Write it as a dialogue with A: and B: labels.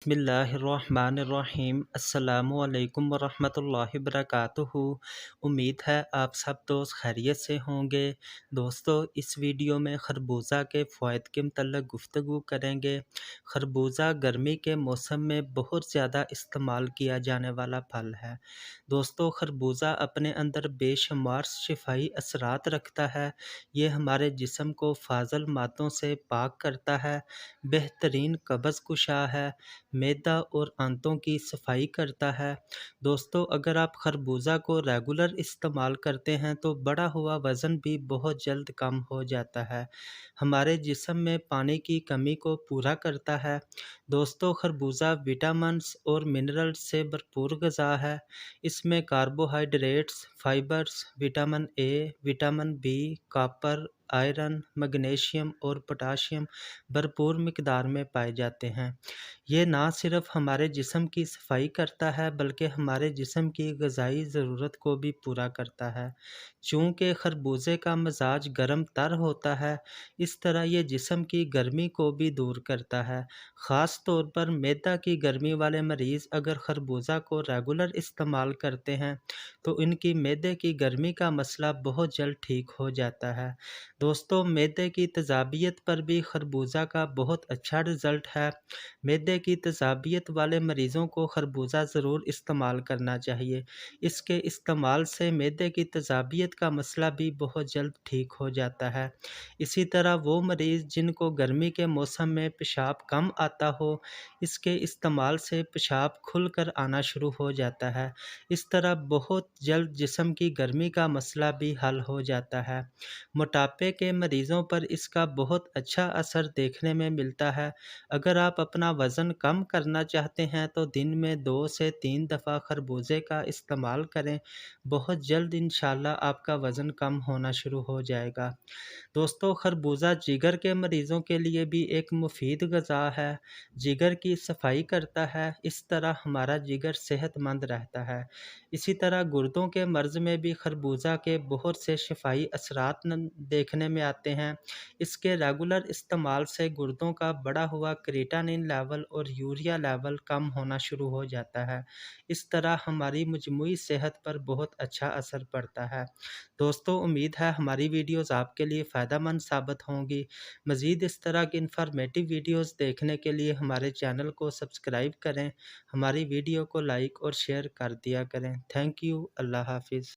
A: बिस्मिल्लाहिर्रहमानिर्रहीम अस्सलामुअलैकुम वरहमतुल्लाहि वबरकातुहू। उम्मीद है आप सब दोस्त खैरियत से होंगे। दोस्तों, इस वीडियो में खरबूजा के फ़वाइद के मतलब गुफ्तगू करेंगे। खरबूजा गर्मी के मौसम में बहुत ज़्यादा इस्तेमाल किया जाने वाला फल है। दोस्तों, खरबूजा अपने अंदर बेशुमार शिफाई असरात रखता है। ये हमारे जिस्म को फाजल मादों से पाक करता है, बेहतरीन कब्ज़ कुशा है, मैदा और आंतों की सफाई करता है। दोस्तों, अगर आप खरबूजा को रेगुलर इस्तेमाल करते हैं तो बढ़ा हुआ वज़न भी बहुत जल्द कम हो जाता है। हमारे जिस्म में पानी की कमी को पूरा करता है। दोस्तों, खरबूजा विटामिन्स और मिनरल्स से भरपूर ग़िज़ा है। इसमें carbohydrates, fibres, vitamin A, vitamin B, copper, iron, magnesium और पोटाशियम भरपूर मिक़दार में पाए जाते हैं। ये ना सिर्फ हमारे जिस्म की सफाई करता है बल्कि हमारे जिस्म की ग़िज़ाई ज़रूरत को भी पूरा करता है। चूँकि खरबूजे का मिज़ाज गर्म तर होता है, इस तरह ये जिस्म की गर्मी को भी दूर करता है। ख़ास तौर पर मैदा की गर्मी वाले मरीज़ अगर खरबूजा को रेगुलर इस्तेमाल करते हैं तो इनकी मैदे की गर्मी का मसला बहुत जल्द ठीक हो जाता है। दोस्तों, मैदे की तेज़ाबियत पर भी खरबूजा का बहुत अच्छा रिज़ल्ट है। मैदे की तेज़ाबियत वाले मरीज़ों को खरबूजा ज़रूर इस्तेमाल करना चाहिए। इसके इस्तेमाल से मैदे की तेज़ाबियत का मसला भी बहुत जल्द ठीक हो जाता है। इसी तरह वो मरीज़ जिनको गर्मी के मौसम में पेशाब कम आता हो, इसके इस्तेमाल से पेशाब खुलकर आना शुरू हो जाता है। इस तरह बहुत जल्द जिस्म की गर्मी का मसला भी हल हो जाता है। मोटापे के मरीज़ों पर इसका बहुत अच्छा असर देखने में मिलता है। अगर आप अपना वज़न कम करना चाहते हैं तो दिन में 2 से 3 दफ़ा खरबूजे का इस्तेमाल करें। बहुत जल्द इंशाअल्लाह आपका वज़न कम होना शुरू हो जाएगा। दोस्तों, खरबूजा जिगर के मरीज़ों के लिए भी एक मुफीद ग़िज़ा है। जिगर की सफाई करता है, इस तरह हमारा जिगर सेहतमंद रहता है। इसी तरह गुर्दों के मर्ज़ में भी खरबूजा के बहुत से शिफ़ाई असरात देखने में आते हैं। इसके रेगुलर इस्तेमाल से गुर्दों का बढ़ा हुआ क्रिएटिनिन लेवल और यूरिया लेवल कम होना शुरू हो जाता है। इस तरह हमारी मजमूई सेहत पर बहुत अच्छा असर पड़ता है। दोस्तों, उम्मीद है हमारी वीडियोज़ आपके लिए फ़ायदेमंद साबित होंगी। मज़ीद इस तरह की इन्फॉर्मेटिव वीडियोज़ देखने के लिए हमारे चैनल को सब्सक्राइब करें। हमारी वीडियो को लाइक और शेयर कर दिया करें। Thank you. अल्लाह हाफ़िज़।